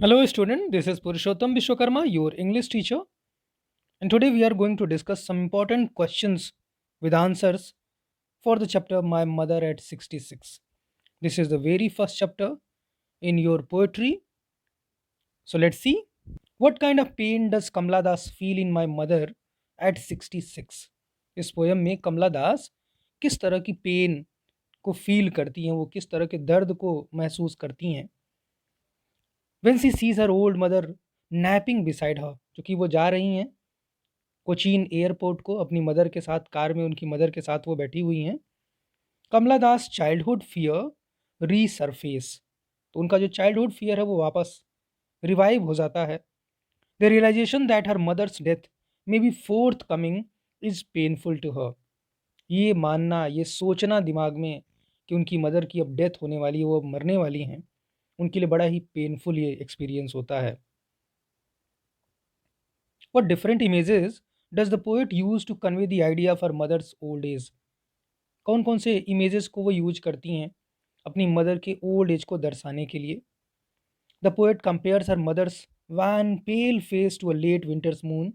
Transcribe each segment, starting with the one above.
Hello, student. This is Purushottam Vishwakarma, your English teacher, and today we are going to discuss some important questions with answers for the chapter My Mother at 66. This is the very first chapter in your poetry. So let's see. What kind of pain does Kamala Das feel in My Mother at 66? इस poem में कमला दास किस तरह की pen को feel करती हैं, वो किस तरह के दर्द को महसूस करती हैं when she sees her old mother napping beside her, क्योंकि वो जा रही हैं कोचीन एयरपोर्ट को अपनी मदर के साथ, कार में उनकी मदर के साथ वो बैठी हुई हैं। कमला दास चाइल्डहुड फियर रीसरफेस, तो उनका जो चाइल्डहुड फियर है वो वापस रिवाइव हो जाता है। The realisation that her mother's death may be forthcoming is painful to her, ये मानना, ये सोचना दिमाग में कि उनकी मदर की अब डेथ होने वाली है, वो अब मरने वाली हैं, उनके लिए बड़ा ही पेनफुल ये एक्सपीरियंस होता है। What different images does the poet use to convey the idea of her mother's old age? कौन कौन से इमेजेस को वो यूज करती हैं अपनी मदर के ओल्ड एज को दर्शाने के लिए? The poet compares her mother's wan pale face to a late winter's moon,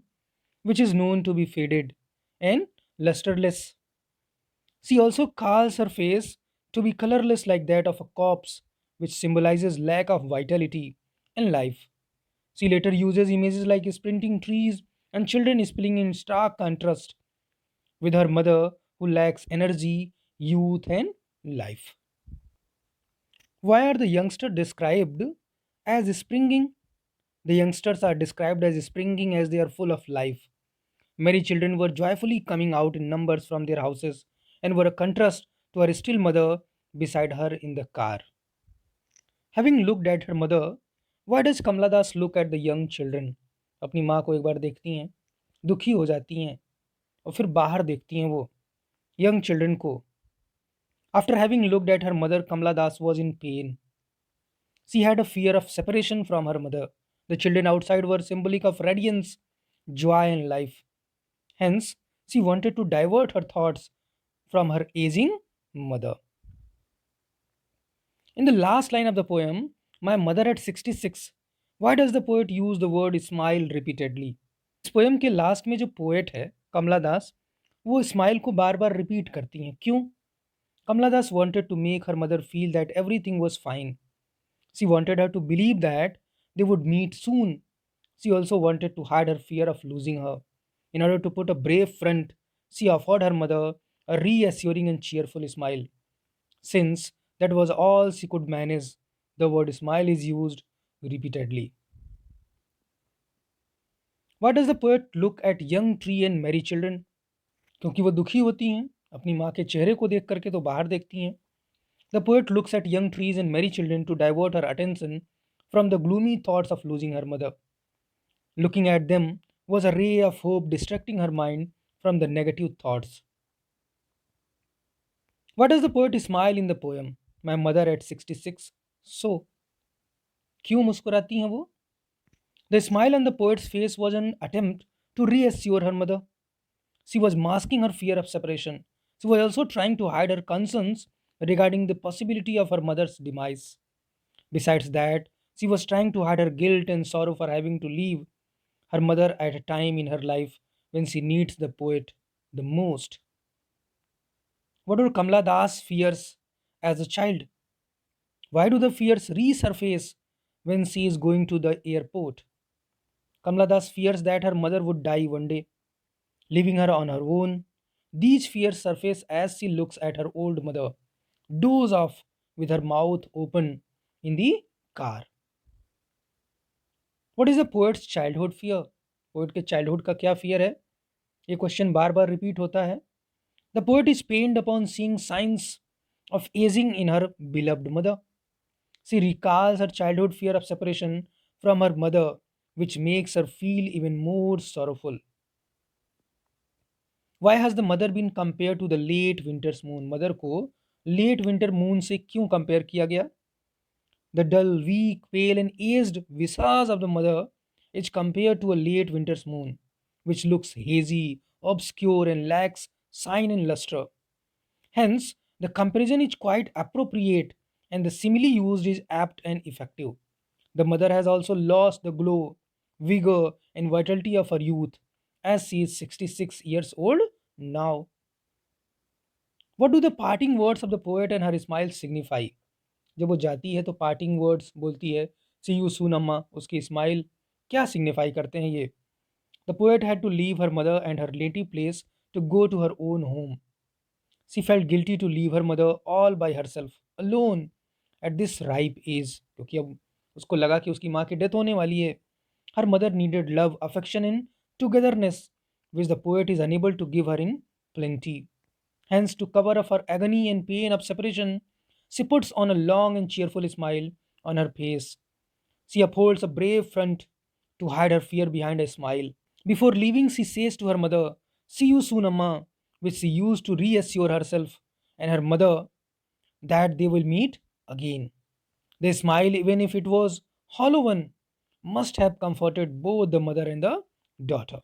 which is known to be faded and lusterless. She also calls her face to be colorless like that of a corpse, which symbolizes lack of vitality and life. She later uses images like sprinting trees and children spilling in stark contrast with her mother who lacks energy, youth, and life. Why are the youngsters described as springing? The youngsters are described as springing as they are full of life. Many children were joyfully coming out in numbers from their houses and were a contrast to her still mother beside her in the car. Having looked at her mother, why does Kamala Das look at the young children? अपनी माँ को एक बार देखती हैं, दुखी हो जाती हैं और फिर बाहर देखती हैं वो यंग चिल्ड्रन को। After having looked at her mother, Kamala Das was in pain. She had a fear of separation from her mother. The children outside were symbolic of radiance, joy, and life. Hence, she wanted to divert her thoughts from her aging mother. In the last line of the poem, My Mother at 66, why does the poet use the word smile repeatedly? इस poem के last में जो poet है कमला दास, वो smile को बार बार repeat करती हैं। क्यों? कमला दास wanted to make her mother feel that everything was fine. She wanted her to believe that they would meet soon. She also wanted to hide her fear of losing her. In order to put a brave front, she offered her mother a reassuring and cheerful smile. Since that was all she could manage, the word smile is used repeatedly. Why does the poet look at young tree and merry children? क्योंकि वो दुखी होती हैं अपनी माँ के चेहरे को देख करके, तो बाहर देखती हैं। The poet looks at young trees and merry children to divert her attention from the gloomy thoughts of losing her mother. Looking at them was a ray of hope distracting her mind from the negative thoughts. Why does the poet smile in the poem My Mother at 66? So, क्यों मुस्कुराती हैं वो? The smile on the poet's face was an attempt to reassure her mother. She was masking her fear of separation. She was also trying to hide her concerns regarding the possibility of her mother's demise. Besides that, she was trying to hide her guilt and sorrow for having to leave her mother at a time in her life when she needs the poet the most. What were Kamala Das' fears as a child? Why do the fears resurface when she is going to the airport? Kamala Das fears that her mother would die one day, leaving her on her own. These fears surface as she looks at her old mother, doze off with her mouth open in the car. What is the poet's childhood fear? Poet के childhood का क्या fear है? ये question बार बार repeat होता है। The poet is pained upon seeing signs of aging in her beloved mother. She recalls her childhood fear of separation from her mother, which makes her feel even more sorrowful. Why has the mother been compared to the late winter's moon? Mother को late winter moon से क्यों compare किया गया? The dull, weak, pale, and aged visage of the mother is compared to a late winter's moon, which looks hazy, obscure, and lacks shine and luster. Hence, the comparison is quite appropriate and the simile used is apt and effective. The mother has also lost the glow, vigor, and vitality of her youth as she is 66 years old now. What do the parting words of the poet and her smile signify? जब वो जाती है तो parting words बोलती है, सी you soon अम्मा, उसकी smile क्या सिग्निफाई करते हैं ये? The poet had to leave her mother and her native place to go to her own home. She felt guilty to leave her mother all by herself alone at this ripe age, क्योंकि अब उसको लगा कि उसकी माँ की death होने वाली है. Her mother needed love, affection and togetherness which the poet is unable to give her in plenty. Hence, to cover up her agony and pain of separation, she puts on a long and cheerful smile on her face. She upholds a brave front to hide her fear behind a smile. Before leaving, she says to her mother, "See you soon, Amma," which she used to reassure herself and her mother that they will meet again. The smile, even if it was hollow one, must have comforted both the mother and the daughter.